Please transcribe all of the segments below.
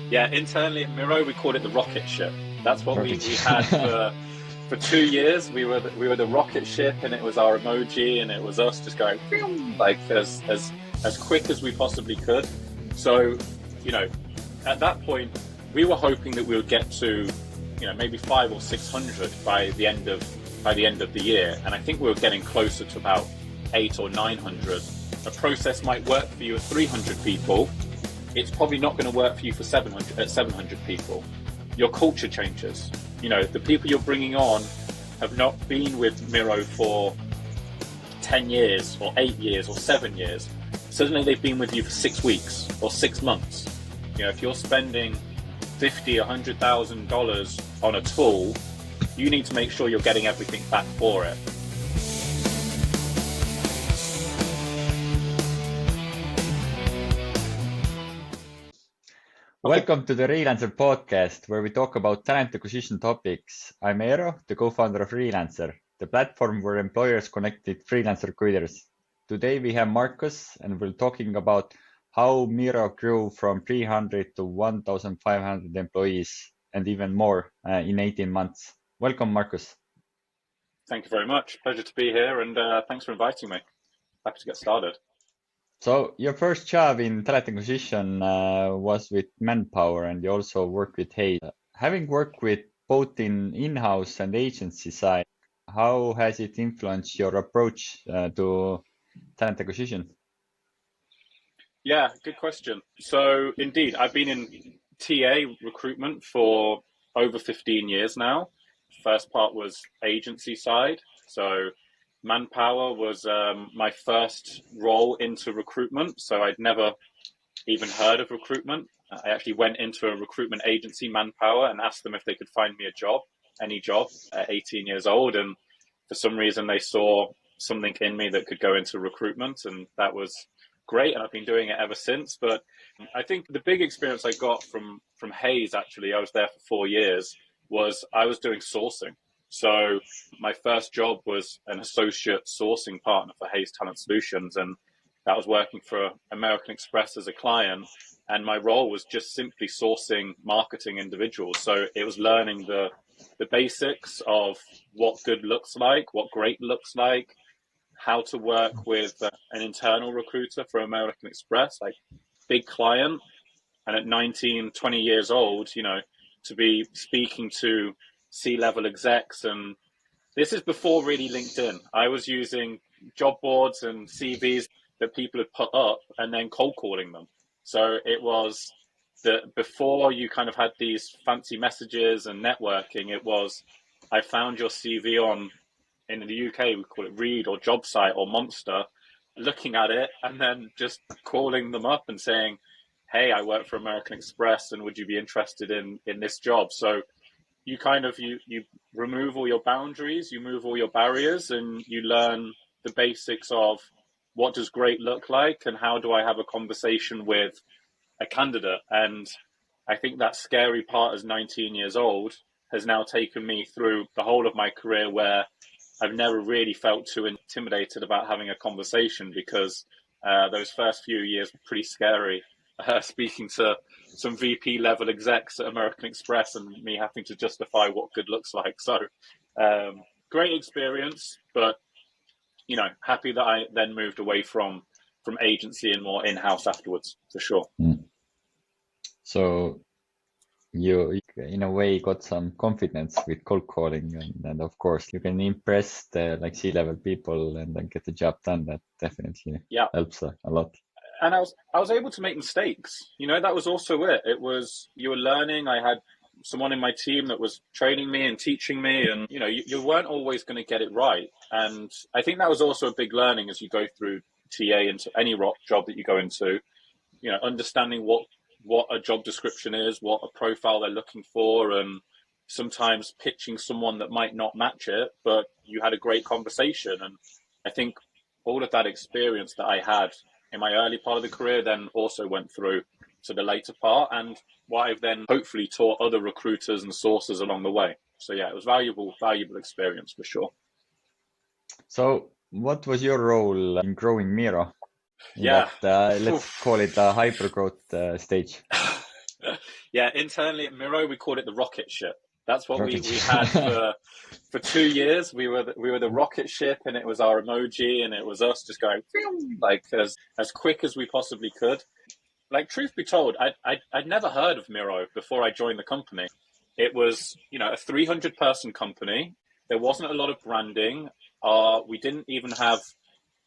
Yeah, internally at Miro, we called it the rocket ship. That's what we Rocket ship. had for 2 years. We were the rocket ship, and it was our emoji, and it was us just going like as quick as we possibly could. So, at that point, we were hoping that we would get to, maybe 500 or 600 by the end of the year, and I think we were getting closer to about 800 or 900. A process might work for you at 300 people. It's probably not going to work for you for 700 people. Your culture changes. The people you're bringing on have not been with Miro for 10 years or 8 years or 7 years. Suddenly they've been with you for 6 weeks or 6 months. If you're spending $50,000, $100,000 on a tool, you need to make sure you're getting everything back for it. Welcome to the Relancer Podcast, where we talk about talent acquisition topics. I'm Miro, the co-founder of Relancer, the platform where employers connect with freelance recruiters. Today we have Marcus, and we're talking about how Miro grew from 300 to 1,500 employees and even more in 18 months. Welcome, Marcus. Thank you very much. Pleasure to be here, and thanks for inviting me. Happy to get started. So your first job in talent acquisition was with Manpower, and you also worked with Hays. Having worked with both in-house and agency side, how has it influenced your approach to talent acquisition? Yeah, good question. So indeed, I've been in TA recruitment for over 15 years now. First part was agency side. So Manpower was my first role into recruitment. So I'd never even heard of recruitment. I actually went into a recruitment agency, Manpower, and asked them if they could find me a job, any job, at 18 years old. And for some reason, they saw something in me that could go into recruitment, and that was great. And I've been doing it ever since. But I think the big experience I got from Hays, actually, I was there for 4 years, was I was doing sourcing. So my first job was an associate sourcing partner for Hays Talent Solutions, and that was working for American Express as a client. And my role was just simply sourcing marketing individuals. So it was learning the basics of what good looks like, what great looks like, how to work with an internal recruiter for American Express, like big client. And at 19, 20 years old, to be speaking to C-level execs. And this is before really LinkedIn. I was using job boards and CVs that people had put up and then cold calling them. So it was that before you kind of had these fancy messages and networking, it was, I found your CV in the UK, we call it Reed or JobSite or Monster, looking at it and then just calling them up and saying, hey, I work for American Express and would you be interested in this job? So you kind of, you remove all your boundaries, you move all your barriers, and you learn the basics of what does great look like and how do I have a conversation with a candidate. And I think that scary part as 19 years old has now taken me through the whole of my career, where I've never really felt too intimidated about having a conversation, because those first few years were pretty scary. Speaking to some VP level execs at American Express and me having to justify what good looks like. So great experience, but happy that I then moved away from agency and more in-house afterwards, for sure. So you in a way got some confidence with cold calling, and of course you can impress the C-level people and then get the job done. That definitely helps a lot. And I was able to make mistakes. That was also it. It was, you were learning. I had someone in my team that was training me and teaching me, and you weren't always going to get it right. And I think that was also a big learning as you go through TA into any job that you go into. Understanding what a job description is, what a profile they're looking for, and sometimes pitching someone that might not match it, but you had a great conversation. And I think all of that experience that I had in my early part of the career then also went through to the later part, and what I've then hopefully taught other recruiters and sources along the way. So yeah, it was valuable experience for sure. So what was your role in growing Miro? Let's call it a hypergrowth stage. Yeah, internally at Miro, we called it the rocket ship. That's what we Rocket. had for 2 years. We were the rocket ship, and it was our emoji, and it was us just going like as quick as we possibly could. Like, truth be told, I'd never heard of Miro before I joined the company. It was, a 300-person company. There wasn't a lot of branding. We didn't even have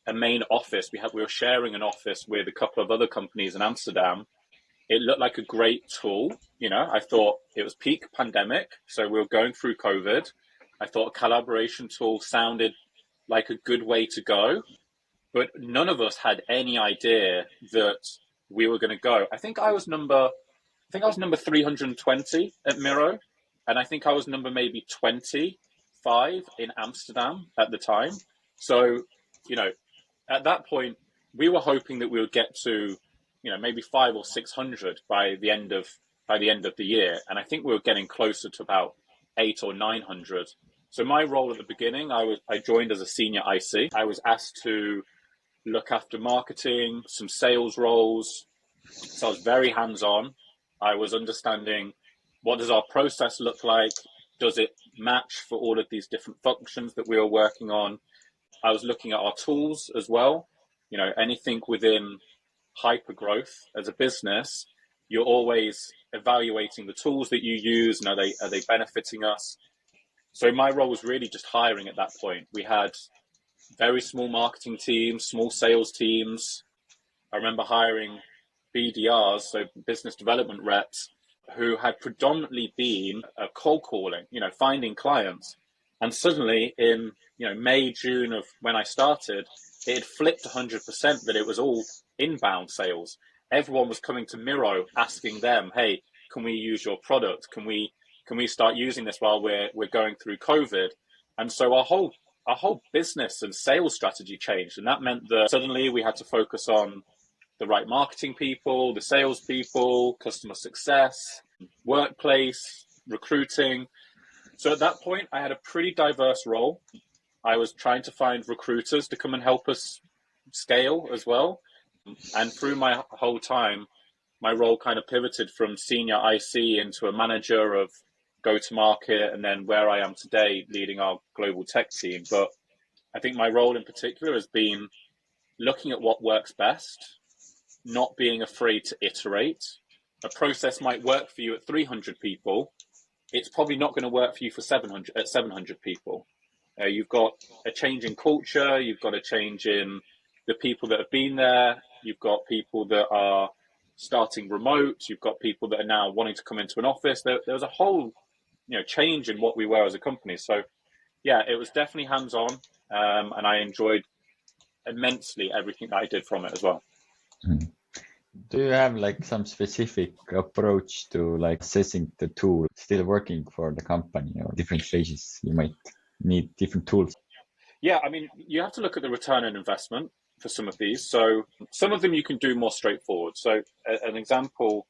a main office. We were sharing an office with a couple of other companies in Amsterdam. It looked like a great tool. I thought it was peak pandemic, so we were going through COVID. I thought a collaboration tool sounded like a good way to go, but none of us had any idea that we were going to go. I think I was number 320 at Miro, and I think I was number maybe 25 in Amsterdam at the time. So, at that point, we were hoping that we would get to, maybe 500 or 600 by the end of the year, and I think we were getting closer to about 800 or 900. So my role at the beginning, I joined as a senior IC. I was asked to look after marketing, some sales roles. So I was very hands-on. I was understanding, what does our process look like? Does it match for all of these different functions that we were working on? I was looking at our tools as well. Anything within Hypergrowth as a business, you're always evaluating the tools that you use, and are they benefiting us? So my role was really just hiring at that point. We had very small marketing teams, small sales teams. I remember hiring BDRs, so business development reps, who had predominantly been cold calling, finding clients. And suddenly in, May, June of when I started, it had flipped 100% that it was all inbound sales. Everyone was coming to Miro asking them, hey, can we use your product? Can we start using this while we're going through COVID? And so our whole business and sales strategy changed. And that meant that suddenly we had to focus on the right marketing people, the sales people, customer success, workplace, recruiting. So at that point, I had a pretty diverse role. I was trying to find recruiters to come and help us scale as well. And through my whole time, my role kind of pivoted from senior IC into a manager of go-to-market, and then where I am today, leading our global tech team. But I think my role in particular has been looking at what works best, not being afraid to iterate. A process might work for you at 300 people. It's probably not going to work for you for 700 people. You've got a change in culture. You've got a change in the people that have been there. You've got people that are starting remote. You've got people that are now wanting to come into an office. There was a whole, change in what we were as a company. So, yeah, it was definitely hands-on, and I enjoyed immensely everything that I did from it as well. Do you have some specific approach to assessing the tool still working for the company, or different phases you might need different tools? Yeah, I mean, you have to look at the return on investment for some of these. So some of them you can do more straightforward. So an example,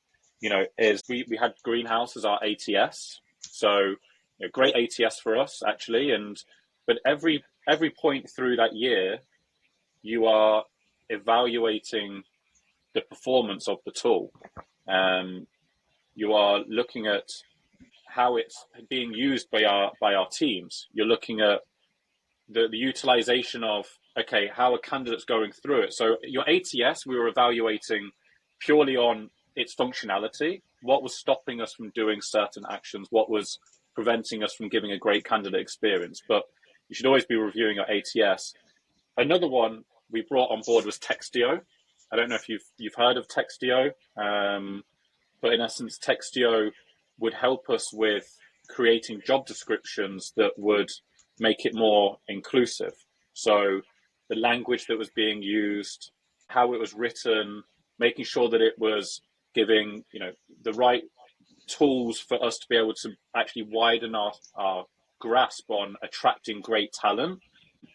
is we had Greenhouse as our ATS. So great ATS for us actually. But every point through that year, you are evaluating the performance of the tool. You are looking at how it's being used by our teams. You're looking at the utilization of, okay, how are candidates going through it? So your ATS, we were evaluating purely on its functionality. What was stopping us from doing certain actions? What was preventing us from giving a great candidate experience? But you should always be reviewing your ATS. Another one we brought on board was Textio. I don't know if you've heard of Textio, but in essence, Textio would help us with creating job descriptions that would make it more inclusive. So the language that was being used, how it was written, making sure that it was giving, the right tools for us to be able to actually widen our grasp on attracting great talent.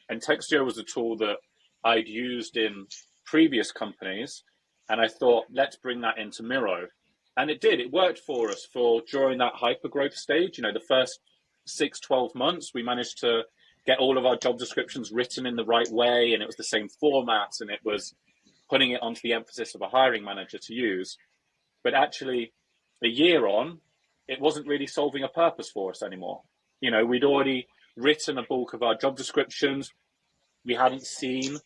And Textio was a tool that I'd used in previous companies, and I thought, let's bring that into Miro. And it did. It worked for us during that hypergrowth stage. The first 6-12 months, we managed to get all of our job descriptions written in the right way, and it was the same format, and it was putting it onto the emphasis of a hiring manager to use. But actually, a year on, it wasn't really solving a purpose for us anymore. We'd already written a bulk of our job descriptions. We hadn't seen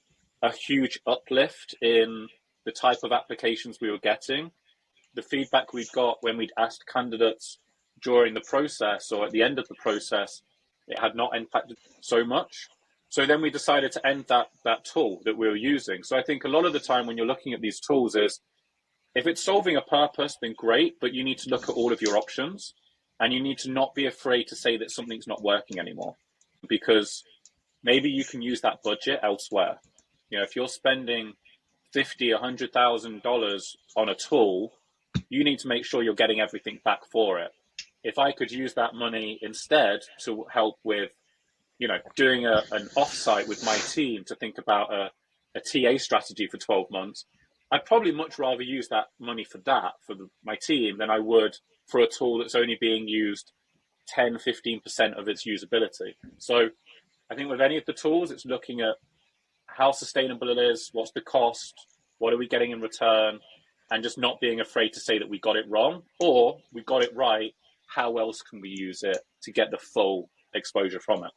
a huge uplift in the type of applications we were getting. The feedback we'd got when we'd asked candidates during the process or at the end of the process, it had not impacted so much. So then we decided to end that tool that we were using. So I think a lot of the time when you're looking at these tools is, if it's solving a purpose, then great, but you need to look at all of your options and you need to not be afraid to say that something's not working anymore, because maybe you can use that budget elsewhere. If you're spending $50,000, $100,000 on a tool, you need to make sure you're getting everything back for it. If I could use that money instead to help with, doing an offsite with my team to think about a TA strategy for 12 months, I'd probably much rather use that money for my team than I would for a tool that's only being used 10, 15% of its usability. So I think with any of the tools, it's looking at how sustainable it is, what's the cost, what are we getting in return, and just not being afraid to say that we got it wrong or we got it right. How else can we use it to get the full exposure from it?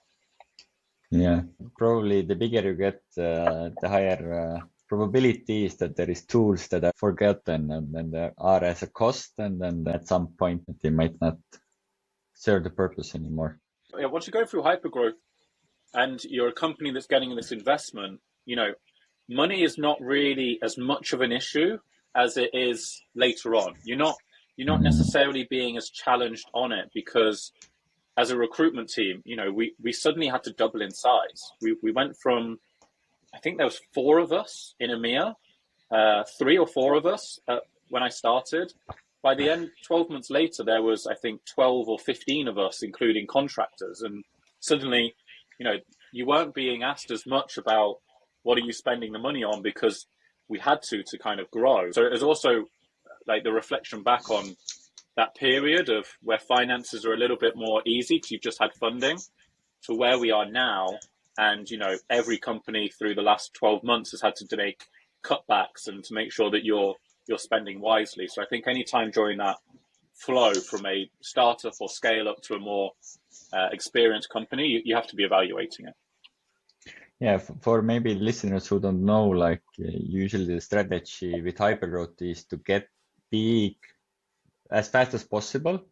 Yeah, probably the bigger you get, the higher probability is that there is tools that are forgotten and then there are as a cost, and then at some point they might not serve the purpose anymore. Yeah, once you go through hypergrowth and you're a company that's getting this investment, money is not really as much of an issue as it is later on. You're not necessarily being as challenged on it, because as a recruitment team, we suddenly had to double in size. We went from, I think there was 4 of us in EMEA, 3 or 4 of us when I started. By the end, 12 months later, there was, I think, 12 or 15 of us, including contractors. And suddenly, you weren't being asked as much about what are you spending the money on, because we had to kind of grow. So it was also like the reflection back on that period of where finances are a little bit more easy because you've just had funding, to where we are now. And, every company through the last 12 months has had to make cutbacks and to make sure that you're spending wisely. So I think any time during that flow from a startup or scale up to a more experienced company, you have to be evaluating it. Yeah, for maybe listeners who don't know, usually the strategy with Hypergrowth is to get big as fast as possible.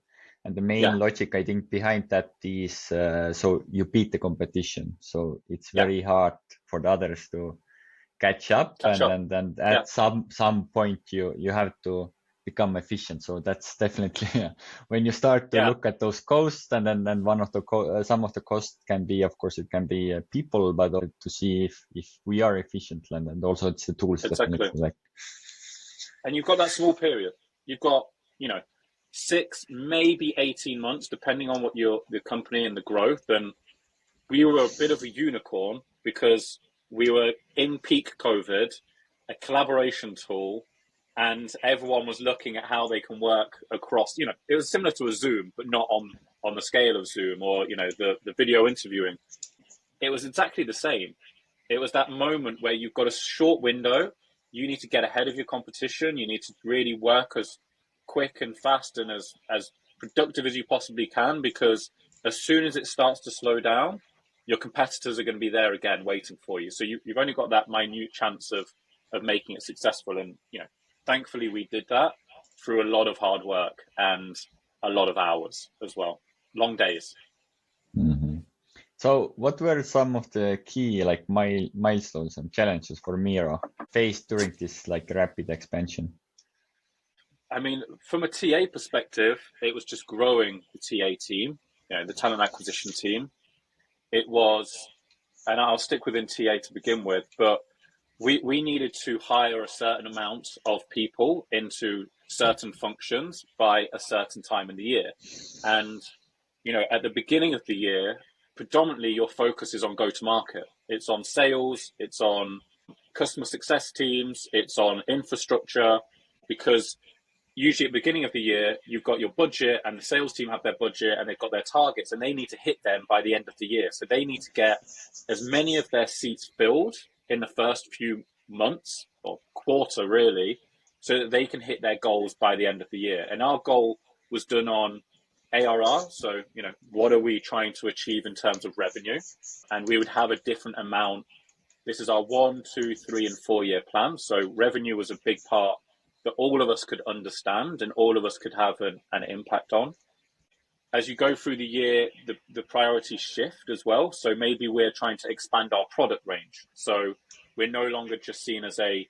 And the main logic, I think, behind that is so you beat the competition. So it's very hard for the others to catch up. And then at some point you have to become efficient. So that's definitely when you start to look at those costs, and then one of the some of the costs can be, of course, it can be people, but to see if we are efficient, and also it's the tools. Exactly. Definitely. And you've got that small period. You've got 6, maybe 18 months, depending on what the company and the growth. And we were a bit of a unicorn because we were in peak COVID, a collaboration tool, and everyone was looking at how they can work across, it was similar to a Zoom, but not on the scale of Zoom or, the video interviewing. It was exactly the same. It was that moment where you've got a short window. You need to get ahead of your competition. You need to really work as quick and fast and as productive as you possibly can, because as soon as it starts to slow down, your competitors are going to be there again waiting for you. So you've only got that minute chance of making it successful. And, thankfully we did that through a lot of hard work and a lot of hours as well. Long days. Mm-hmm. So what were some of the key milestones and challenges for Miro faced during this rapid expansion? I mean, from a TA perspective, it was just growing the TA team, the talent acquisition team. It was, and I'll stick within TA to begin with, but we needed to hire a certain amount of people into certain functions by a certain time in the year. And, at the beginning of the year, predominantly your focus is on go-to-market. It's on sales, it's on customer success teams, it's on infrastructure, because usually at the beginning of the year, you've got your budget and the sales team have their budget and they've got their targets and they need to hit them by the end of the year. So they need to get as many of their seats filled in the first few months or quarter, really, so that they can hit their goals by the end of the year. And our goal was done on ARR. So, what are we trying to achieve in terms of revenue? And we would have a different amount. This is our 1, 2, 3, and 4 year plan. So revenue was a big part that all of us could understand and all of us could have an impact on. As you go through the year, the priorities shift as well. So maybe we're trying to expand our product range. So we're no longer just seen as a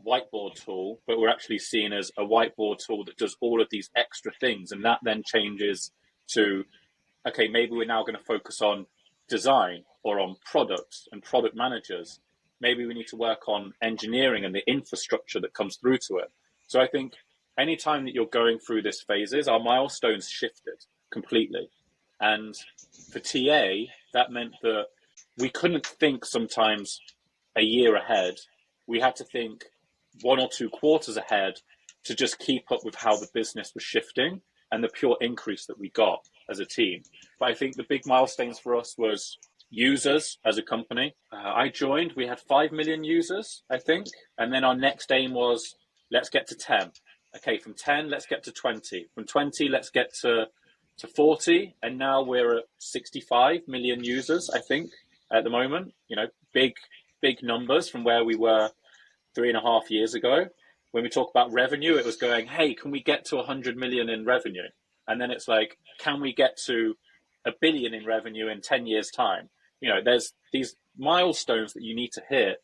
whiteboard tool, but we're actually seen as a whiteboard tool that does all of these extra things. And that then changes to, okay, maybe we're now going to focus on design or on products and product managers. Maybe we need to work on engineering and the infrastructure that comes through to it. So I think anytime that you're going through this phases, our milestones shifted completely. And for TA, that meant that we couldn't think sometimes a year ahead. We had to think 1 or 2 quarters ahead to just keep up with how the business was shifting and the pure increase that we got as a team. But I think the big milestones for us was users as a company. I joined, we had 5 million users, I think. And then our next aim was, let's get to 10. Okay, from 10, let's get to 20. From 20, let's get to 40. And now we're at 65 million users, I think, at the moment. Big numbers from where we were 3.5 years ago. When we talk about revenue, it was going, hey, can we get to 100 million in revenue? And then it's like, can we get to 1 billion in revenue in 10 years' time? There's these milestones that you need to hit.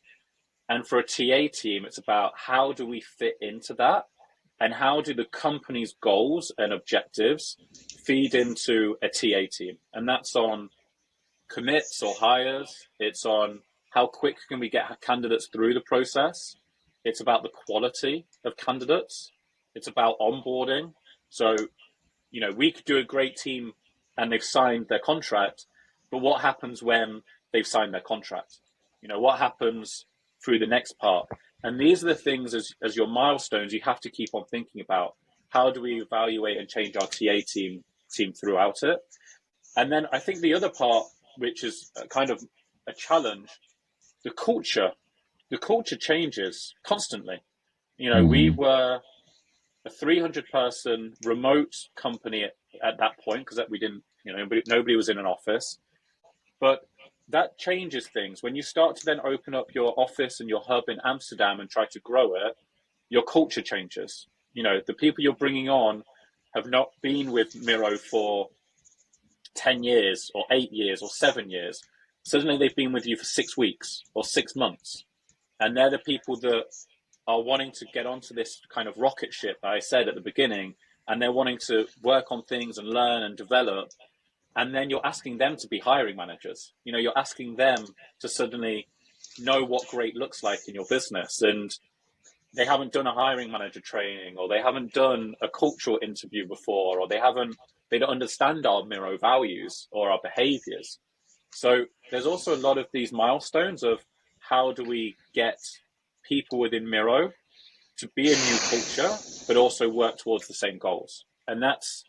And for a TA team, it's about how do we fit into that? And how do the company's goals and objectives feed into a TA team? And that's on commits or hires. It's on how quick can we get candidates through the process. It's about the quality of candidates. It's about onboarding. So, we could do a great team and they've signed their contract, but what happens when they've signed their contract? What happens through the next part? And these are the things as your milestones you have to keep on thinking about. How do we evaluate and change our TA team throughout it? And then I think the other part, which is kind of a challenge, the culture changes constantly. We were a 300-person remote company at that point because we didn't, nobody was in an office. But that changes things. When you start to then open up your office and your hub in Amsterdam and try to grow it, your culture changes. The people you're bringing on have not been with Miro for 10 years or 8 years or 7 years. Suddenly they've been with you for 6 weeks or 6 months. And they're the people that are wanting to get onto this kind of rocket ship that I said at the beginning, and they're wanting to work on things and learn and develop. And then you're asking them to be hiring managers. You're asking them to suddenly know what great looks like in your business. And they haven't done a hiring manager training, or they haven't done a cultural interview before, or they don't understand our Miro values or our behaviors. So there's also a lot of these milestones of how do we get people within Miro to be a new culture, but also work towards the same goals. And that's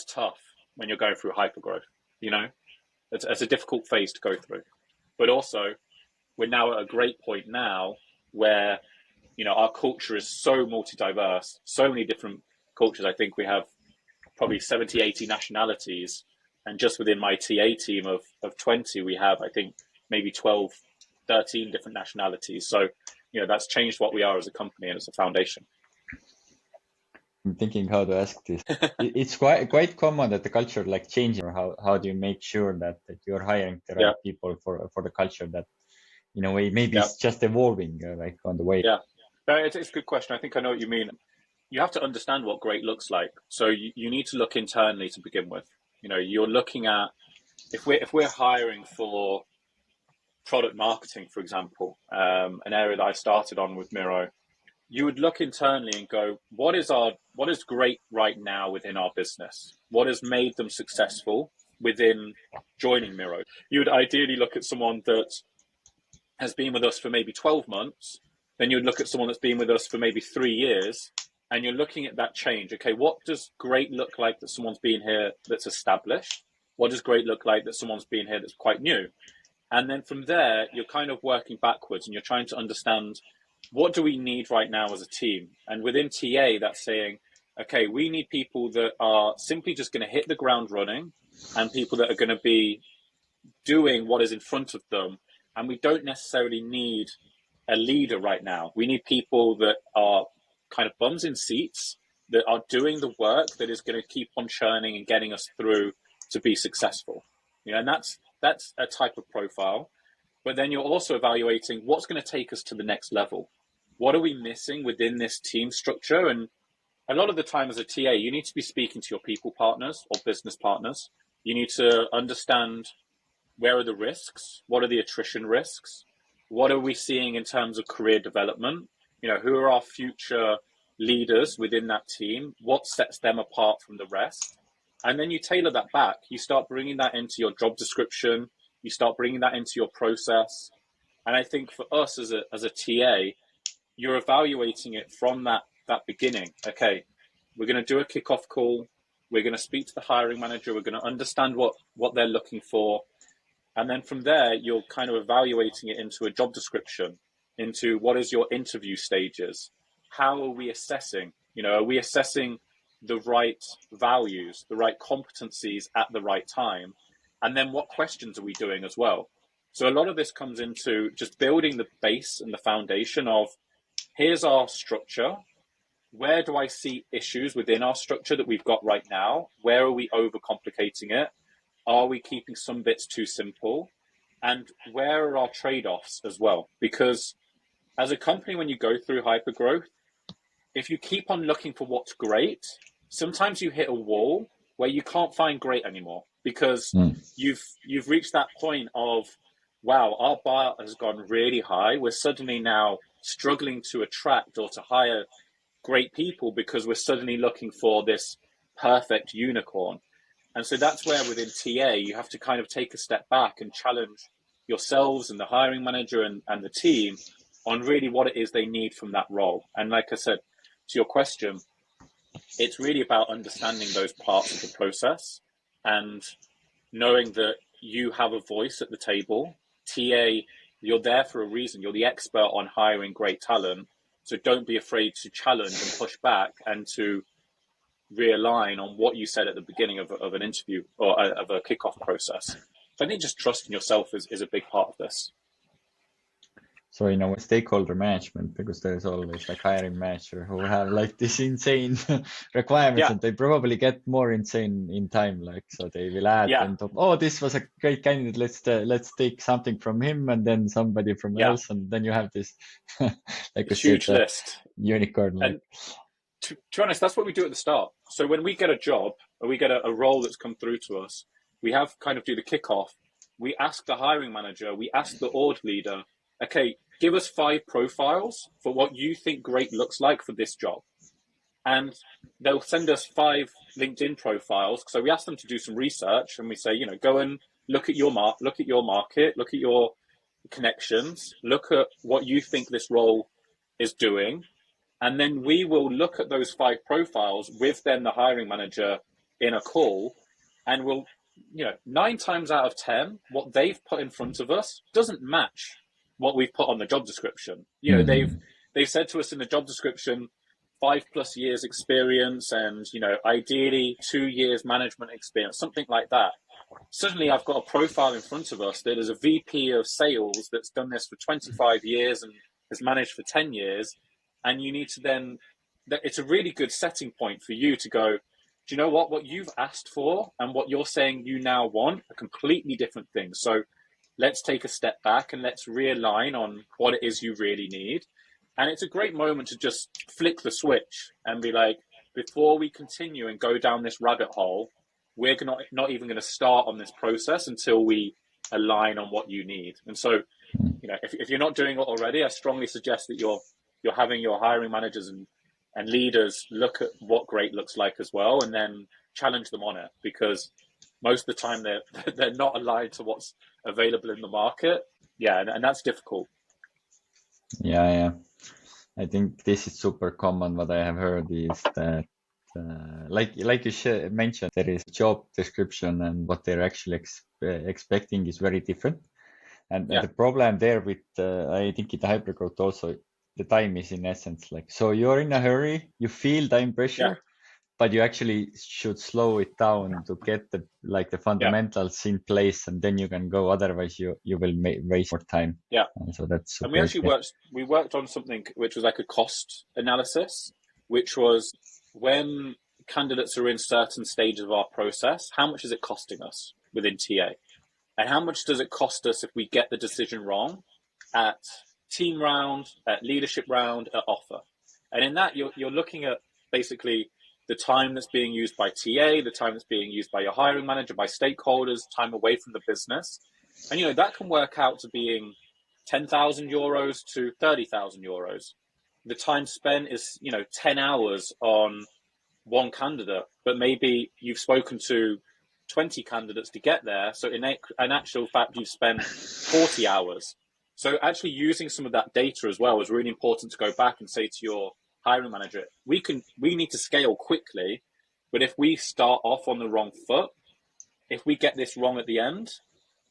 tough when you're going through hypergrowth. It's a difficult phase to go through. But also, we're now at a great point now where, our culture is so multi-diverse, so many different cultures. I think we have probably 70, 80 nationalities. And just within my TA team of 20, we have, I think, maybe 12, 13 different nationalities. So, that's changed what we are as a company and as a foundation. I'm thinking how to ask this. It's quite common that the culture changes. How do you make sure that you're hiring the right people for the culture that, in a way, maybe it's just evolving on the way? Yeah, it's a good question. I think I know what you mean. You have to understand what great looks like. So you need to look internally to begin with. You're looking at, if we're hiring for product marketing, for example, an area that I started on with Miro, you would look internally and go, what is great right now within our business? What has made them successful within joining Miro? You would ideally look at someone that has been with us for maybe 12 months. Then you would look at someone that's been with us for maybe 3 years, and you're looking at that change. Okay, what does great look like that someone's been here that's established? What does great look like that someone's been here that's quite new? And then from there, you're kind of working backwards and you're trying to understand what do we need right now as a team? And within TA, that's saying, okay, we need people that are simply just going to hit the ground running and people that are going to be doing what is in front of them. And we don't necessarily need a leader right now. We need people that are kind of bums in seats, that are doing the work that is going to keep on churning and getting us through to be successful. And that's a type of profile. But then you're also evaluating what's going to take us to the next level. What are we missing within this team structure? And a lot of the time as a TA, you need to be speaking to your people partners or business partners. You need to understand, where are the risks? What are the attrition risks? What are we seeing in terms of career development? Who are our future leaders within that team? What sets them apart from the rest? And then you tailor that back. You start bringing that into your job description. You start bringing that into your process. And I think for us as a TA, you're evaluating it from that beginning. Okay, we're going to do a kickoff call. We're going to speak to the hiring manager. We're going to understand what they're looking for. And then from there, you're kind of evaluating it into a job description, into what is your interview stages? How are we assessing? Are we assessing the right values, the right competencies at the right time? And then what questions are we doing as well? So a lot of this comes into just building the base and the foundation of, here's our structure. Where do I see issues within our structure that we've got right now? Where are we overcomplicating it? Are we keeping some bits too simple? And where are our trade-offs as well? Because as a company, when you go through hypergrowth, if you keep on looking for what's great, sometimes you hit a wall where you can't find great anymore, because you've reached that point of, wow, our bar has gone really high. We're suddenly now struggling to attract or to hire great people because we're suddenly looking for this perfect unicorn. And so that's where within TA, you have to kind of take a step back and challenge yourselves and the hiring manager and the team on really what it is they need from that role. And like I said, to your question, it's really about understanding those parts of the process and knowing that you have a voice at the table. TA, you're there for a reason. You're the expert on hiring great talent. So don't be afraid to challenge and push back and to realign on what you said at the beginning of an interview or of a kickoff process. So I think just trusting yourself is a big part of this. So stakeholder management, because there's always like hiring manager who have like this insane requirements, and they probably get more insane in time. Like, so they will add on top, oh, this was a great candidate. Let's take something from him and then somebody from else, and then you have this like a huge list, unicorn. Like. And to be honest, that's what we do at the start. So when we get a job or we get a role that's come through to us, we have kind of do the kickoff. We ask the hiring manager, we ask the org leader, okay, give us 5 profiles for what you think great looks like for this job. And they'll send us 5 LinkedIn profiles. So we ask them to do some research and we say, go and look at your market, look at your connections, look at what you think this role is doing. And then we will look at those 5 profiles with then the hiring manager in a call, and we'll, 9 times out of 10, what they've put in front of us doesn't match what we've put on the job description. They've said to us in the job description, 5+ years experience and, ideally 2 years management experience, something like that. Suddenly I've got a profile in front of us that is a VP of sales that's done this for 25 years and has managed for 10 years. And you need to then, it's a really good setting point for you to go, do you know what you've asked for and what you're saying you now want are completely different things. So let's take a step back and let's realign on what it is you really need. And it's a great moment to just flick the switch and be like, before we continue and go down this rabbit hole, we're not even going to start on this process until we align on what you need. And so, if you're not doing it already, I strongly suggest that you're having your hiring managers and leaders look at what great looks like as well, and then challenge them on it, because most of the time they're not aligned to what's available in the market. And that's difficult. Yeah. I think this is super common. What I have heard is that, like you mentioned, there is job description and what they're actually expecting is very different. And the problem there with, I think in the hypergrowth also, the time is in essence. Like, so you're in a hurry, you feel time Yeah, pressure, but you actually should slow it down to get the yeah, fundamentals in place, and then you can go. Otherwise, you will waste more time. yeah. So that's And we super. actually worked on something which was like a cost analysis, which was when candidates are in certain stages of our process, how much is it costing us within TA? And how much does it cost us if we get the decision wrong at team round, at leadership round, at offer? And in that, you're looking at basically the time that's being used by TA, the time that's being used by your hiring manager, by stakeholders, time away from the business. And, that can work out to being 10,000 euros to 30,000 euros. The time spent is, 10 hours on one candidate, but maybe you've spoken to 20 candidates to get there. So in actual fact, you've spent 40 hours. So actually using some of that data as well is really important to go back and say to your hiring manager, we need to scale quickly, but if we start off on the wrong foot, if we get this wrong at the end,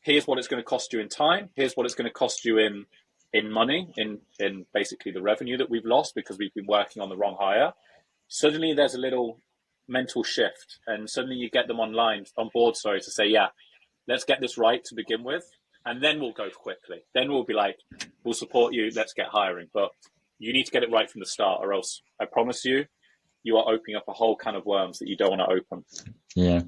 here's what it's going to cost you in time. Here's what it's going to cost you in money, in basically the revenue that we've lost because we've been working on the wrong hire. Suddenly there's a little mental shift, and suddenly you get them on board, to say, yeah, let's get this right to begin with, and then we'll go quickly. Then we'll be like, we'll support you, let's get hiring. But you need to get it right from the start, or else I promise you, you are opening up a whole can of worms that you don't want to open. Yeah.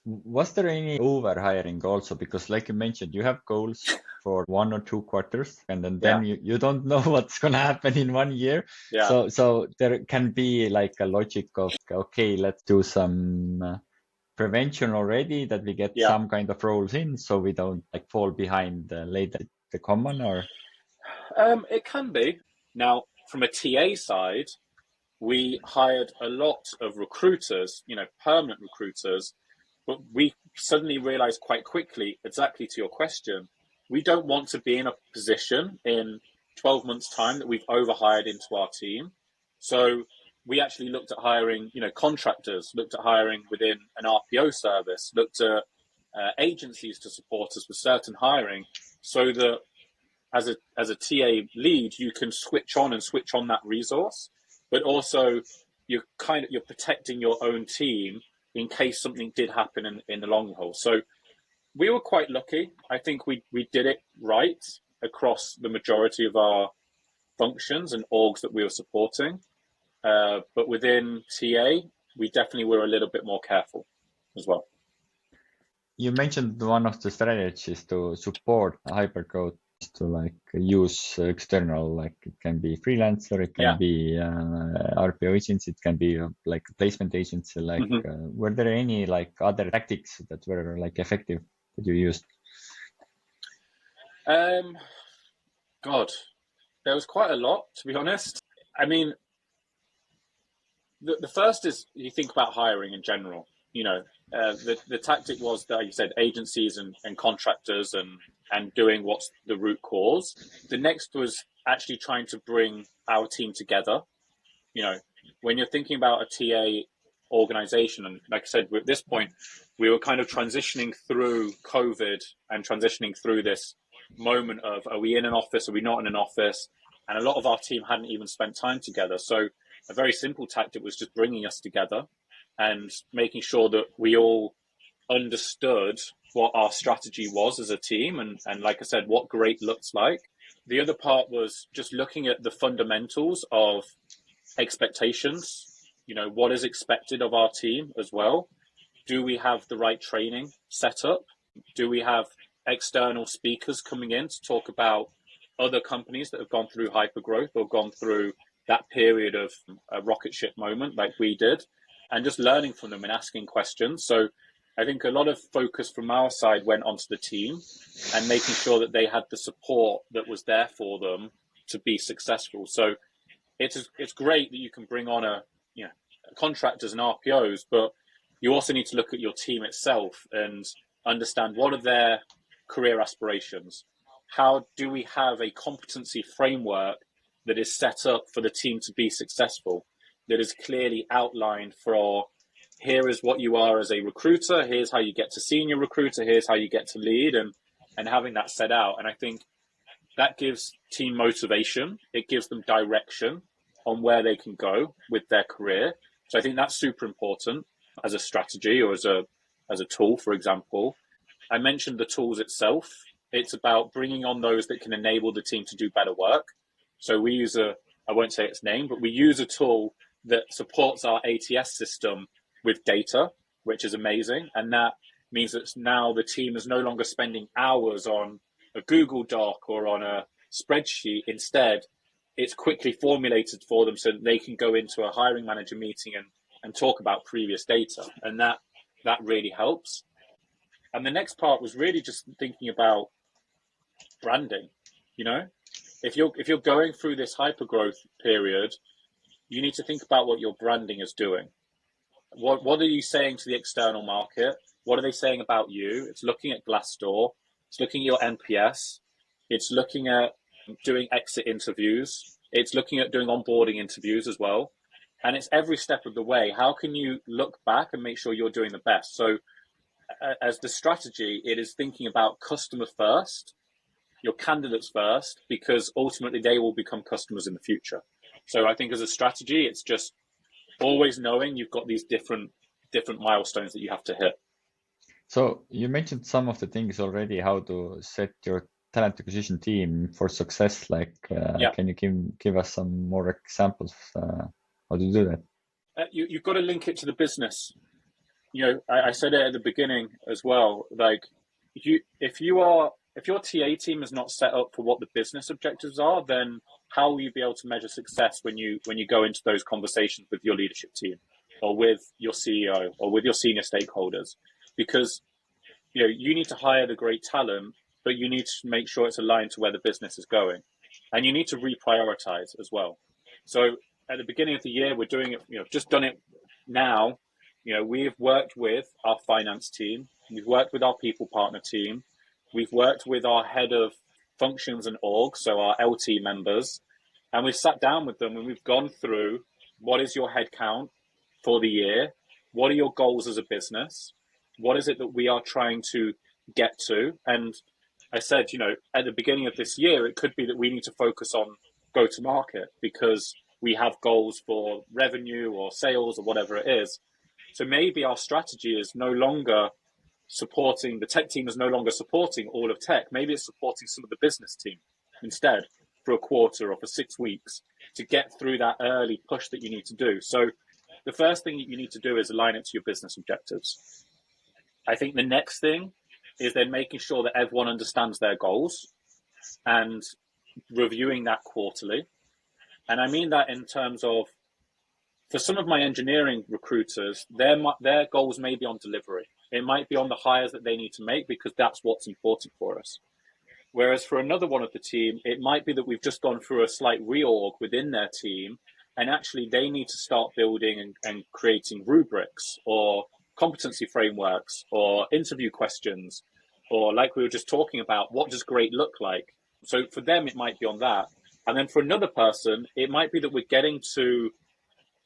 Was there any over hiring also? Because like you mentioned, you have goals for 1 or 2 quarters, and then you don't know what's going to happen in 1 year. Yeah. So there can be like a logic of, okay, let's do some prevention already, that we get some kind of roles in, so we don't like fall behind later the common, or? It can be. Now, from a TA side, we hired a lot of recruiters, permanent recruiters, but we suddenly realized quite quickly, exactly to your question, we don't want to be in a position in 12 months' time that we've overhired into our team. So we actually looked at hiring, contractors, looked at hiring within an RPO service, looked at agencies to support us with certain hiring, so that as a TA lead, you can switch on that resource, but also you're protecting your own team in case something did happen in the long haul. So we were quite lucky. I think we did it right across the majority of our functions and orgs that we were supporting. But within TA, we definitely were a little bit more careful as well. You mentioned one of the strategies to support Hypergrowth to like use external, like it can be freelancer, it can be RPO agents, it can be like placement agents. Like, were there any like other tactics that were like effective that you used? God, there was quite a lot, to be honest. I mean, the first is you think about hiring in general. The tactic was that you said agencies and contractors and doing what's the root cause. The next was actually trying to bring our team together. When you're thinking about a TA organization, and like I said, at this point, we were kind of transitioning through COVID and transitioning through this moment of, are we in an office? Are we not in an office? And a lot of our team hadn't even spent time together. So a very simple tactic was just bringing us together and making sure that we all understood what our strategy was as a team, and like I said, what great looks like. The other part was just looking at the fundamentals of expectations. What is expected of our team as well. Do we have the right training set up? Do we have external speakers coming in to talk about other companies that have gone through hypergrowth or gone through that period of a rocket ship moment like we did, and just learning from them and asking questions. So I think a lot of focus from our side went onto the team and making sure that they had the support that was there for them to be successful. So it's great that you can bring on contractors and RPOs, but you also need to look at your team itself and understand what are their career aspirations. How do we have a competency framework that is set up for the team to be successful, that is clearly outlined for, here is what you are as a recruiter, here's how you get to senior recruiter, here's how you get to lead, and having that set out. And I think That gives team motivation. It gives them direction on where they can go with their career. So I think that's super important as a strategy or as a tool, for example. I mentioned the tools itself. It's about bringing on those that can enable the team to do better work. So we use I won't say its name, but we use a tool that supports our ATS system with data, which is amazing. And that means that now the team is no longer spending hours on a Google Doc or on a spreadsheet. Instead, it's quickly formulated for them so that they can go into a hiring manager meeting and talk about previous data. And that really helps. And the next part was really just thinking about branding. If you're going through this hypergrowth period, you need to think about what your branding is doing. What are you saying to the external market? What are they saying about you? It's looking at Glassdoor. It's looking at your NPS. It's looking at doing exit interviews. It's looking at doing onboarding interviews as well. And it's every step of the way. How can you look back and make sure you're doing the best? So as the strategy, it is thinking about customer first, your candidates first, because ultimately they will become customers in the future. So I think as a strategy, it's just always knowing you've got these different milestones that you have to hit. So you mentioned some of the things already, how to set your talent acquisition team for success. Like, can you give us some more examples how to do that? You've got to link it to the business. I said it at the beginning as well. Like, if your TA team is not set up for what the business objectives are, then how will you be able to measure success when you go into those conversations with your leadership team or with your CEO or with your senior stakeholders? Because you need to hire the great talent, but you need to make sure it's aligned to where the business is going, and you need to reprioritize as well. So at the beginning of the year, we're doing it. Just done it now. We've worked with our finance team. We've worked with our people partner team. We've worked with our head of functions and org, so our LT members, and we've sat down with them and we've gone through what is your head count for the year? What are your goals as a business? What is it that we are trying to get to? And I said, at the beginning of this year, it could be that we need to focus on go to market because we have goals for revenue or sales or whatever it is. So maybe our strategy is no longer supporting, the tech team is no longer supporting all of tech. Maybe it's supporting some of the business team instead for a quarter or for 6 weeks to get through that early push that you need to do. So the first thing that you need to do is align it to your business objectives. I think the next thing is then making sure that everyone understands their goals and reviewing that quarterly. And I mean that in terms of, for some of my engineering recruiters, their goals may be on delivery. It might be on the hires that they need to make because that's what's important for us. Whereas for another one of the team, it might be that we've just gone through a slight reorg within their team, and actually they need to start building and creating rubrics or competency frameworks or interview questions, or like we were just talking about, what does great look like? So for them, it might be on that. And then for another person, it might be that we're getting to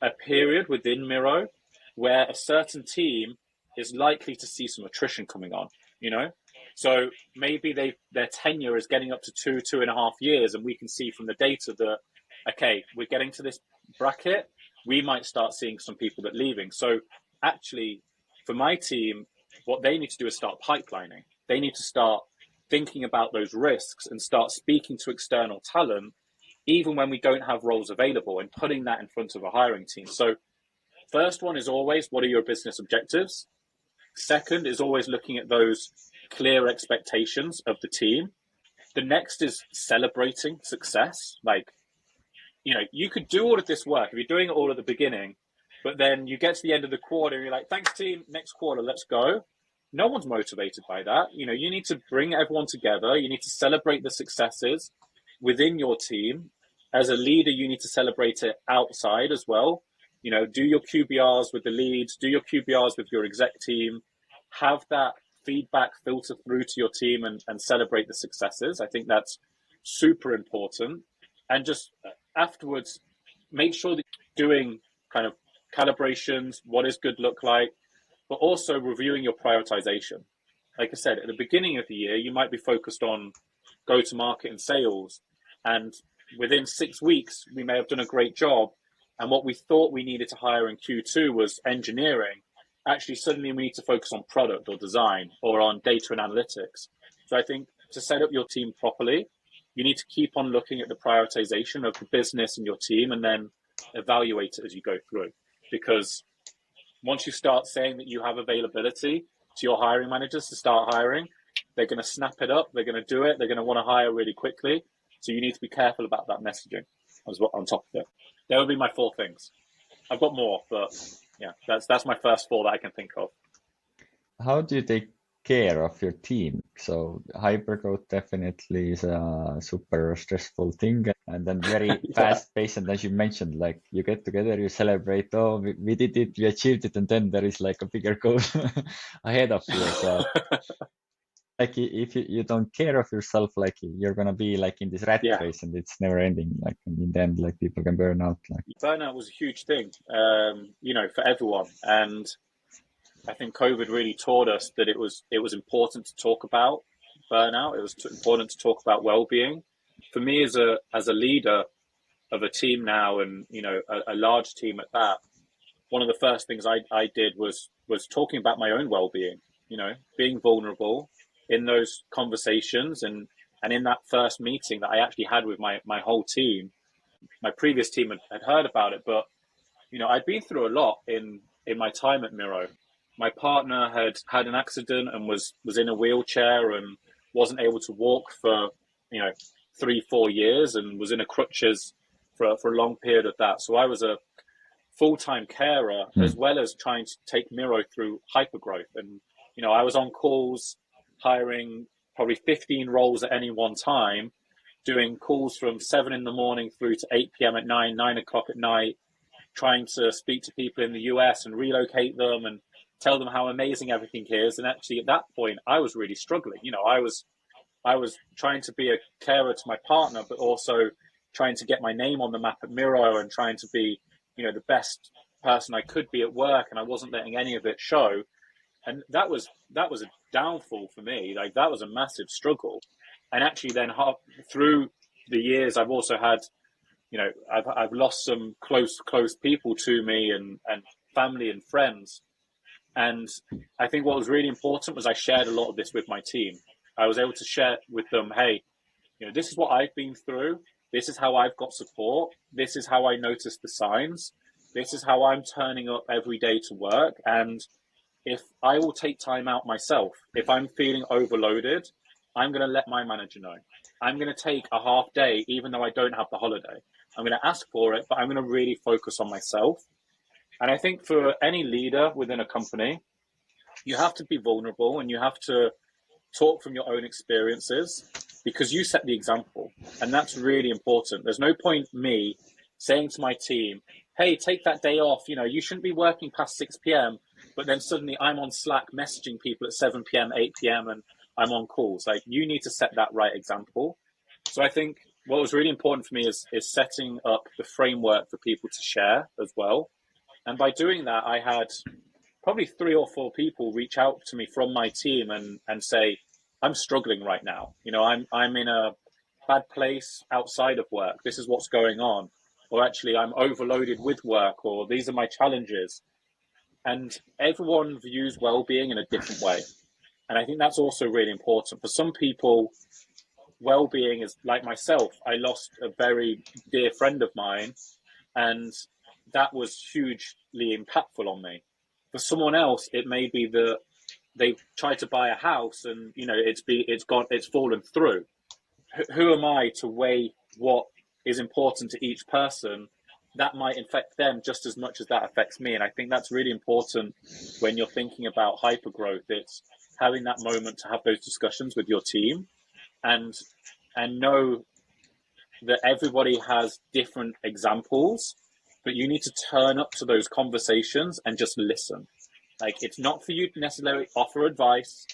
a period within Miro where a certain team is likely to see some attrition coming on, So maybe their tenure is getting up to 2.5 years, and we can see from the data that, okay, we're getting to this bracket, we might start seeing some people that are leaving. So actually, for my team, what they need to do is start pipelining. They need to start thinking about those risks and start speaking to external talent, even when we don't have roles available, and putting that in front of a hiring team. So first one is always, what are your business objectives? Second is always looking at those clear expectations of the team. The next is celebrating success. Like, you could do all of this work if you're doing it all at the beginning, but then you get to the end of the quarter and you're like, thanks team, next quarter, let's go. No one's motivated by that. You need to bring everyone together. You need to celebrate the successes within your team. As a leader, you need to celebrate it outside as well. Do your QBRs with the leads, do your QBRs with your exec team, have that feedback filter through to your team and celebrate the successes. I think that's super important. And just afterwards, make sure that you're doing kind of calibrations, what does good look like, but also reviewing your prioritization. Like I said, at the beginning of the year, you might be focused on go to market and sales. And within 6 weeks, we may have done a great job. And what we thought we needed to hire in Q2 was engineering. Actually, suddenly we need to focus on product or design or on data and analytics. So I think to set up your team properly, you need to keep on looking at the prioritization of the business and your team and then evaluate it as you go through. Because once you start saying that you have availability to your hiring managers to start hiring, they're going to snap it up. They're going to do it. They're going to want to hire really quickly. So you need to be careful about that messaging as well on top of it. That would be my 4 things. I've got more, but yeah, that's my first 4 that I can think of. How do you take care of your team? So hypergrowth definitely is a super stressful thing, and then very fast paced. And as you mentioned, like you get together, you celebrate, oh, we did it, we achieved it, and then there is like a bigger goal ahead of you. So like if you don't care of yourself, like you're gonna be like in this rat race, and it's never ending. Like in the end, like people can burn out. Like burnout was a huge thing, for everyone, and I think COVID really taught us that it was important to talk about burnout. It was important to talk about well-being. For me, as a leader of a team now, and a large team at that, one of the first things I did was talking about my own well-being. Being vulnerable in those conversations, and in that first meeting that I actually had with my whole team. My previous team had heard about it, but I'd been through a lot in my time at Miro. My partner had an accident and was in a wheelchair and wasn't able to walk for 3-4 years and was in a crutches for a long period of that. So I was a full-time carer as well as trying to take Miro through hypergrowth. And I was on calls, hiring probably 15 roles at any one time, doing calls from 7 a.m. through to 8 p.m. at night, 9 o'clock at night, trying to speak to people in the US and relocate them and tell them how amazing everything is. And actually at that point, I was really struggling. I was trying to be a carer to my partner, but also trying to get my name on the map at Miro and trying to be, the best person I could be at work. And I wasn't letting any of it show. And that was a downfall for me. Like that was a massive struggle. And actually then through the years, I've also had, I've lost some close people to me and family and friends. And I think what was really important was I shared a lot of this with my team. I was able to share with them, hey, this is what I've been through. This is how I've got support. This is how I notice the signs. This is how I'm turning up every day to work. And if I will take time out myself, if I'm feeling overloaded, I'm going to let my manager know. I'm going to take a half day, even though I don't have the holiday. I'm going to ask for it, but I'm going to really focus on myself. And I think for any leader within a company, you have to be vulnerable and you have to talk from your own experiences because you set the example. And that's really important. There's no point me saying to my team, hey, take that day off. You shouldn't be working past 6 p.m. But then suddenly I'm on Slack messaging people at 7 p.m., 8 p.m. and I'm on calls. Like you need to set that right example. So I think what was really important for me is setting up the framework for people to share as well. And by doing that, I had probably 3 or 4 people reach out to me from my team and say, I'm struggling right now. I'm in a bad place outside of work. This is what's going on. Or actually, I'm overloaded with work, or these are my challenges. And everyone views well-being in a different way. And I think that's also really important. For some people, well-being is like myself. I lost a very dear friend of mine, and that was hugely impactful on me. For someone else, it may be that they've tried to buy a house and it's fallen through. Who am I to weigh what is important to each person? That might affect them just as much as that affects me. And I think that's really important when you're thinking about hypergrowth. It's having that moment to have those discussions with your team and know that everybody has different examples, but you need to turn up to those conversations and just listen. Like, it's not for you to necessarily offer advice.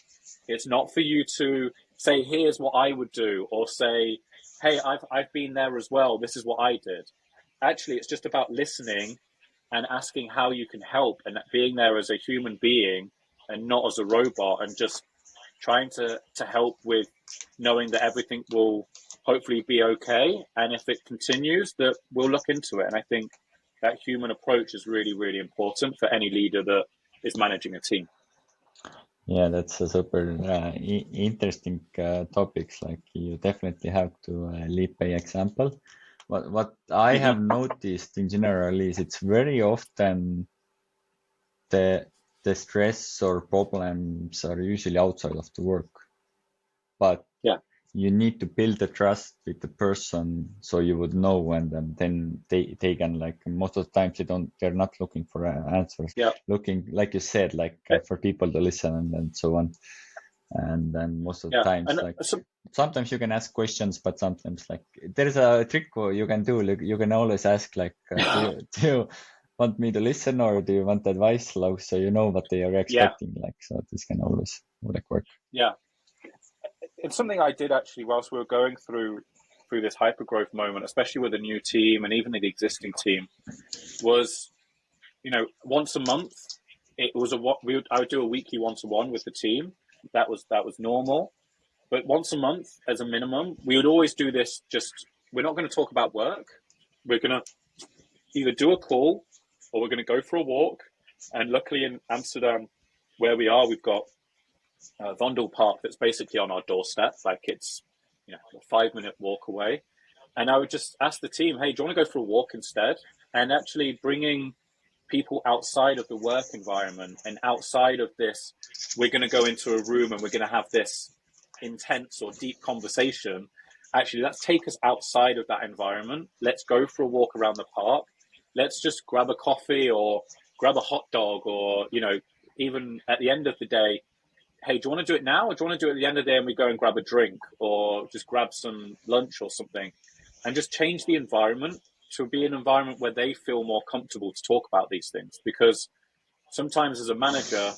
It's not for you to say, here's what I would do, or say, hey, I've been there as well. This is what I did. Actually, it's just about listening and asking how you can help and being there as a human being and not as a robot, and just trying to help with knowing that everything will hopefully be okay. And if it continues, that we'll look into it. And I think that human approach is really, really important for any leader that is managing a team. Yeah, that's a super interesting topics. Like you definitely have to lead by example. What I have noticed in general is it's very often the stress or problems are usually outside of the work, but Yeah. you need to build the trust with the person so you would know, and then they can, like, most of the times they're not looking for answers, Yeah. looking, like you said, like for people to listen and so on. And then most of the Yeah. times, And like, sometimes you can ask questions, but sometimes, like, there's a trick you can do. Like, you can always ask, like, do you want me to listen or do you want advice? Like, so you know what they are yeah. expecting. Like, so this can always, like, work. Yeah. It's something I did actually whilst we were going through this hypergrowth moment, especially with the new team and even the existing team, was, once a month, it was I would do a weekly one-to-one with the team. That was normal. But once a month as a minimum, we would always do this. We're not going to talk about work. We're going to either do a call or we're going to go for a walk. And luckily in Amsterdam, where we are, we've got Vondel Park that's basically on our doorstep. Like it's a 5-minute walk away. And I would just ask the team, hey, do you want to go for a walk instead? And actually bringing people outside of the work environment and outside of this, we're going to go into a room and we're going to have this intense or deep conversation. Actually, let's take us outside of that environment. Let's go for a walk around the park. Let's just grab a coffee or grab a hot dog, or even at the end of the day, hey, do you want to do it now or do you want to do it at the end of the day and we go and grab a drink or just grab some lunch or something, and just change the environment to be an environment where they feel more comfortable to talk about these things. Because sometimes as a manager,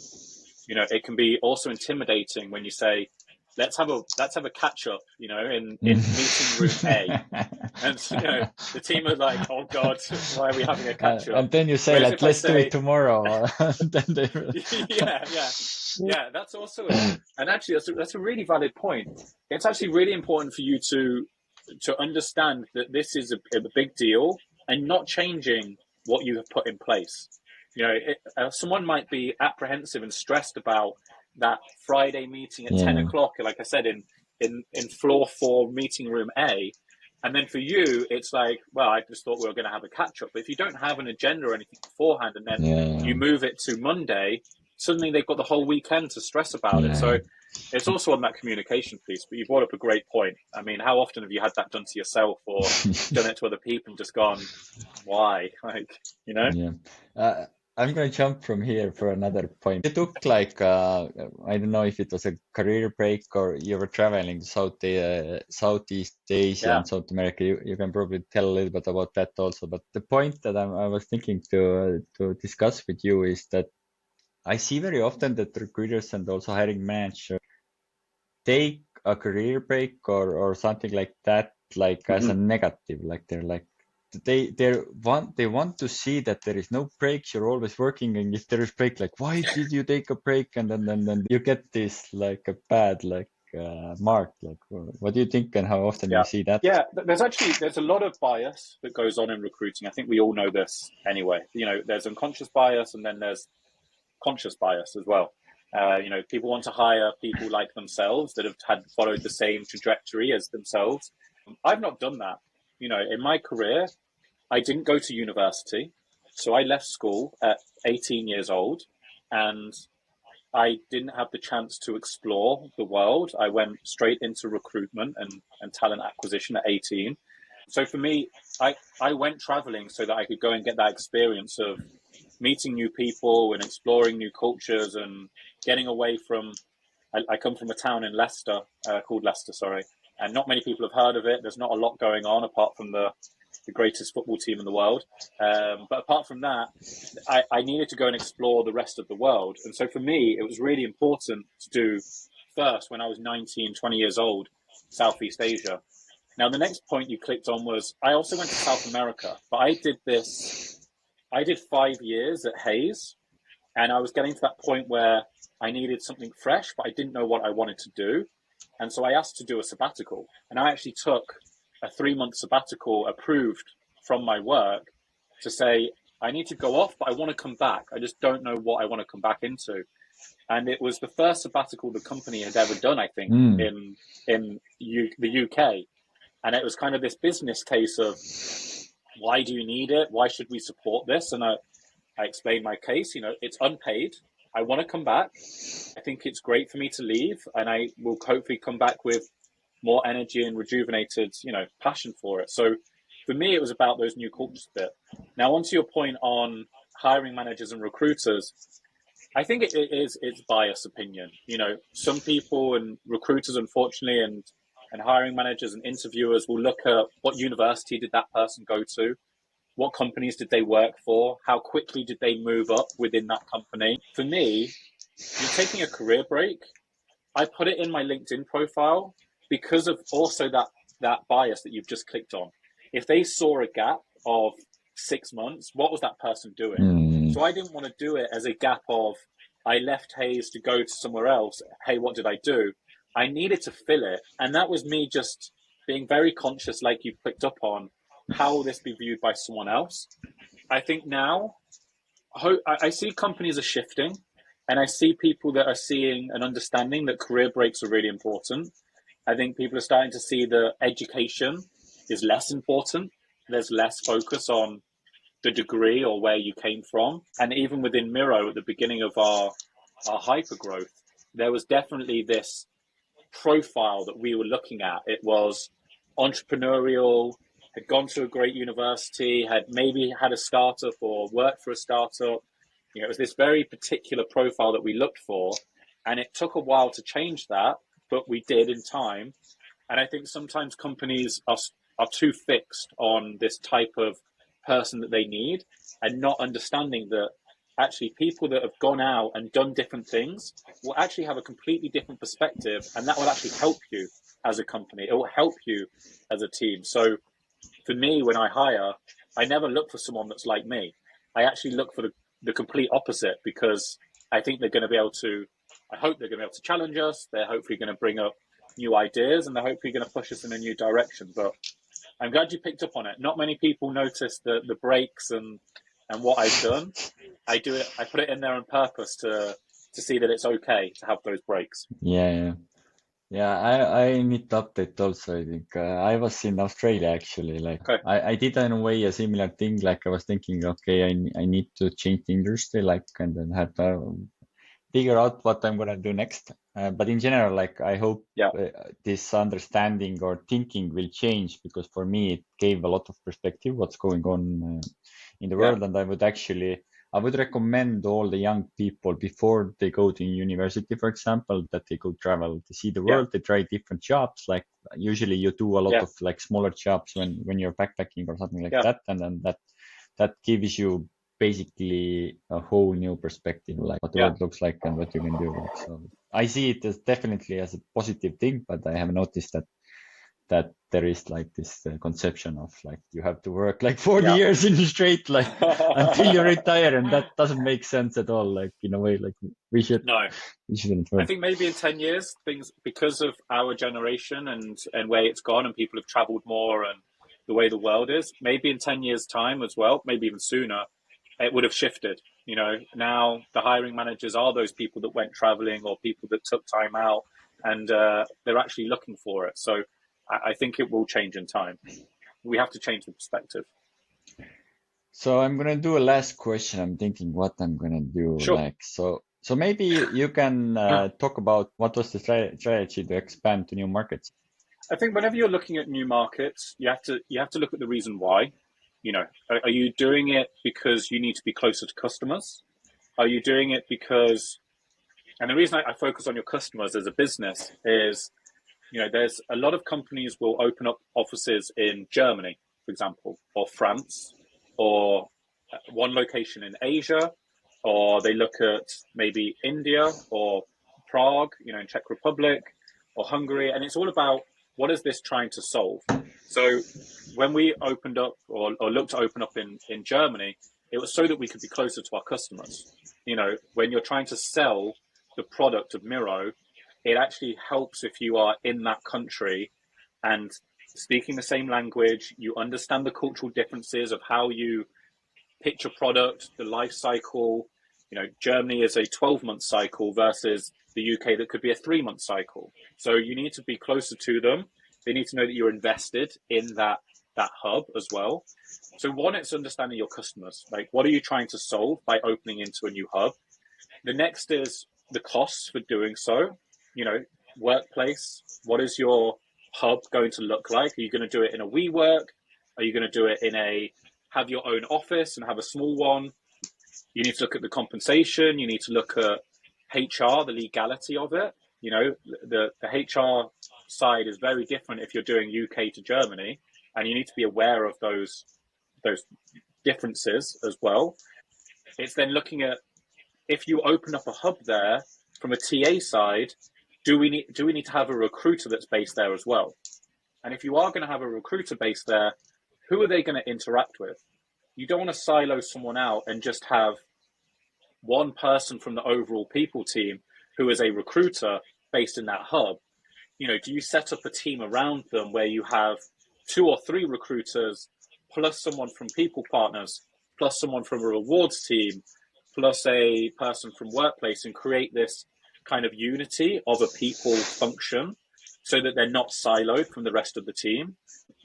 it can be also intimidating when you say, let's have a catch up, in meeting room A. And the team are like, oh God, why are we having a catch up? And then you say, whereas like, let's do it tomorrow. Then they... yeah, that's also it. And actually that's a really valid point. It's actually really important for you to understand that this is a big deal and not changing what you have put in place. Someone might be apprehensive and stressed about that Friday meeting at 10 o'clock, like I said, in floor 4 meeting room A. And then for you, it's like, well, I just thought we were going to have a catch up. But if you don't have an agenda or anything beforehand, and then you move it to Monday, suddenly they've got the whole weekend to stress about it. So it's also on that communication piece. But you brought up a great point. I mean, how often have you had that done to yourself or done it to other people and just gone, why? Yeah. I'm going to jump from here for another point. You took, like, I don't know if it was a career break or you were traveling to Southeast Asia and South America. You can probably tell a little bit about that also. But the point that I was thinking to discuss with you is that I see very often that recruiters and also hiring managers take a career break or something like that, like as a negative. Like they're like, they want to see that there is no breaks, you're always working, and if there is break, like, why did you take a break? And then you get this, like, a bad, like, mark. Like, what do you think and how often you see that? Yeah, there's a lot of bias that goes on in recruiting. I think we all know this anyway. There's unconscious bias and then there's conscious bias as well. People want to hire people like themselves that have followed the same trajectory as themselves. I've not done that. In my career, I didn't go to university. So I left school at 18 years old and I didn't have the chance to explore the world. I went straight into recruitment and talent acquisition at 18. So for me, I went traveling so that I could go and get that experience of meeting new people and exploring new cultures and getting away from, I come from a town in Leicester, called Leicester, sorry, and not many people have heard of it. There's not a lot going on apart from the greatest football team in the world. But apart from that, I needed to go and explore the rest of the world. And so for me, it was really important to do first, when I was 19, 20 years old, Southeast Asia. Now, the next point you clicked on was I also went to South America, but I did 5 years at Hayes, and I was getting to that point where I needed something fresh, but I didn't know what I wanted to do. And so I asked to do a sabbatical, and I actually took a 3-month sabbatical approved from my work to say, I need to go off, but I want to come back. I just don't know what I want to come back into. And it was the first sabbatical the company had ever done, I think, in the UK. And it was kind of this business case of, why do you need it? Why should we support this? And I explained my case. It's unpaid. I want to come back. I think it's great for me to leave, and I will hopefully come back with more energy and rejuvenated, passion for it. So for me, it was about those new cultures bit. Now, onto your point on hiring managers and recruiters, I think it's biased opinion. Some people and recruiters, unfortunately, and hiring managers and interviewers will look at what university did that person go to, what companies did they work for, how quickly did they move up within that company. For me, you're taking a career break. I put it in my LinkedIn profile because of also that bias that you've just clicked on. If they saw a gap of 6 months, what was that person doing? So I didn't want to do it as a gap of, I left Hayes to go to somewhere else. Hey, what did I do? I needed to fill it. And that was me just being very conscious, like you picked up on, how will this be viewed by someone else? I think now, I see companies are shifting, and I see people that are seeing and understanding that career breaks are really important. I think people are starting to see that education is less important. There's less focus on the degree or where you came from. And even within Miro, at the beginning of our hypergrowth, there was definitely this profile that we were looking at. It was entrepreneurial, had gone to a great university, had maybe had a startup or worked for a startup. It was this very particular profile that we looked for, and it took a while to change that, but we did in time. And I think sometimes companies are too fixed on this type of person that they need, and not understanding that actually people that have gone out and done different things will actually have a completely different perspective, and that will actually help you as a company. It will help you as a team. So for me, when I hire, I never look for someone that's like me. I actually look for the complete opposite, because I think they're going to be able to, I hope they're going to be able to challenge us. They're hopefully going to bring up new ideas, and they're hopefully going to push us in a new direction. But I'm glad you picked up on it. Not many people notice the breaks and what I've done. I do it. I put it in there on purpose to see that it's okay to have those breaks. Yeah. I need to update also. I think I was in Australia actually. Like Okay. I did in a way a similar thing. Like I was thinking, okay, I need to change the industry, like, and then have to figure out what I'm gonna do next. But in general, like I hope this understanding or thinking will change, because for me it gave a lot of perspective what's going on in the world, and I would recommend all the young people before they go to university, for example, that they go travel to see the world. They try different jobs. Like usually you do a lot of like smaller jobs when you're backpacking or something like that, and then that gives you basically a whole new perspective, like what the world looks like and what you can do. Like, so I see it as definitely as a positive thing, but I have noticed that there is like this conception of like you have to work like 40 years in straight, like until you retire, and that doesn't make sense at all. Like in a way, like we shouldn't work. I think maybe in 10 years, things, because of our generation and where it's gone, and people have traveled more and the way the world is, maybe in 10 years time as well, maybe even sooner, it would have shifted. Now the hiring managers are those people that went traveling or people that took time out, and they're actually looking for it. So I think it will change in time. We have to change the perspective. So I'm gonna do a last question. I'm thinking what I'm gonna do. Sure. Like so maybe you can talk about what was the strategy to expand to new markets. I think whenever you're looking at new markets, you have to look at the reason why. Are you doing it because you need to be closer to customers? Are you doing it because, and the reason I focus on your customers as a business is, there's a lot of companies will open up offices in Germany, for example, or France, or one location in Asia, or they look at maybe India or Prague, in Czech Republic or Hungary. And it's all about, what is this trying to solve? So when we opened up or looked to open up in Germany, it was so that we could be closer to our customers. When you're trying to sell the product of Miro, it actually helps if you are in that country and speaking the same language, you understand the cultural differences of how you pitch a product, the life cycle. Germany is a 12-month cycle versus the UK that could be a 3-month cycle. So you need to be closer to them. They need to know that you're invested in that hub as well. So one, it's understanding your customers. Like, what are you trying to solve by opening into a new hub? The next is the costs for doing so. Workplace. What is your hub going to look like? Are you going to do it in a WeWork? Are you going to do it have your own office and have a small one? You need to look at the compensation. You need to look at HR, the legality of it. The HR side is very different if you're doing UK to Germany, and you need to be aware of those differences as well. It's then looking at, if you open up a hub there from a TA side, do we need to have a recruiter that's based there as well? And if you are going to have a recruiter based there, who are they going to interact with? You don't want to silo someone out and just have one person from the overall people team who is a recruiter based in that hub. Do you set up a team around them where you have 2 or 3 recruiters plus someone from people partners, plus someone from a rewards team, plus a person from workplace, and create this kind of unity of a people function so that they're not siloed from the rest of the team?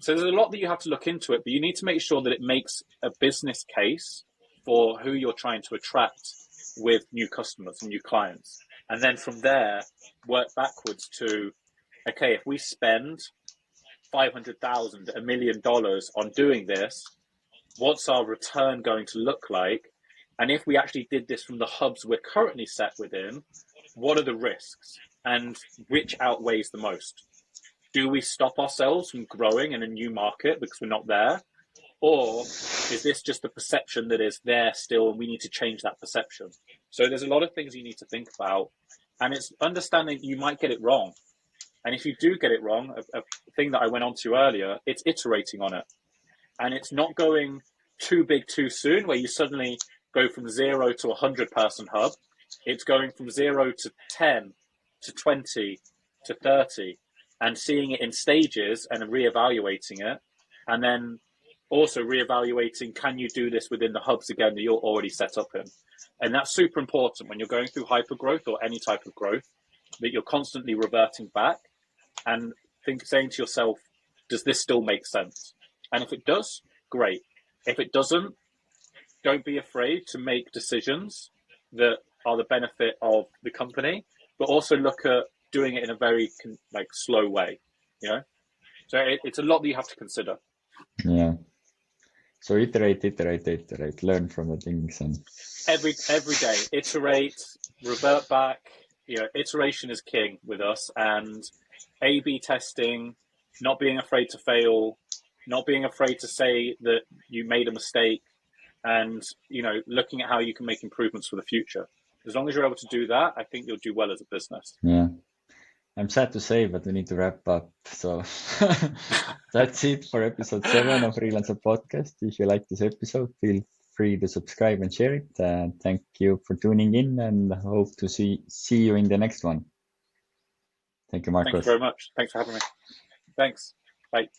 So there's a lot that you have to look into it, but you need to make sure that it makes a business case for who you're trying to attract with new customers and new clients. And then from there, work backwards to, okay, if we spend $500,000, $1 million on doing this, what's our return going to look like? And if we actually did this from the hubs we're currently set within, what are the risks and which outweighs the most? Do we stop ourselves from growing in a new market because we're not there? Or is this just the perception that is there still and we need to change that perception? So there's a lot of things you need to think about, and it's understanding you might get it wrong. And if you do get it wrong, a thing that I went on to earlier, it's iterating on it. And it's not going too big too soon where you suddenly go from 0 to 100-person hub. It's going from 0 to 10 to 20 to 30 and seeing it in stages and reevaluating it. And then also reevaluating, can you do this within the hubs again that you're already set up in? And that's super important when you're going through hypergrowth or any type of growth, that you're constantly reverting back and saying to yourself, does this still make sense? And if it does, great. If it doesn't, don't be afraid to make decisions that are the benefit of the company, but also look at doing it in a very slow way, So it's a lot that you have to consider. Yeah. So iterate, learn from the things, and every day, iterate, revert back. Iteration is king with us, and A/B testing, not being afraid to fail, not being afraid to say that you made a mistake, and looking at how you can make improvements for the future. As long as you're able to do that, I think you'll do well as a business. Yeah. I'm sad to say, but we need to wrap up. So that's it for episode 7 of Relancer Podcast. If you like this episode, feel free to subscribe and share it. Thank you for tuning in, and hope to see you in the next one. Thank you, Marcus. Thank you very much. Thanks for having me. Thanks. Bye.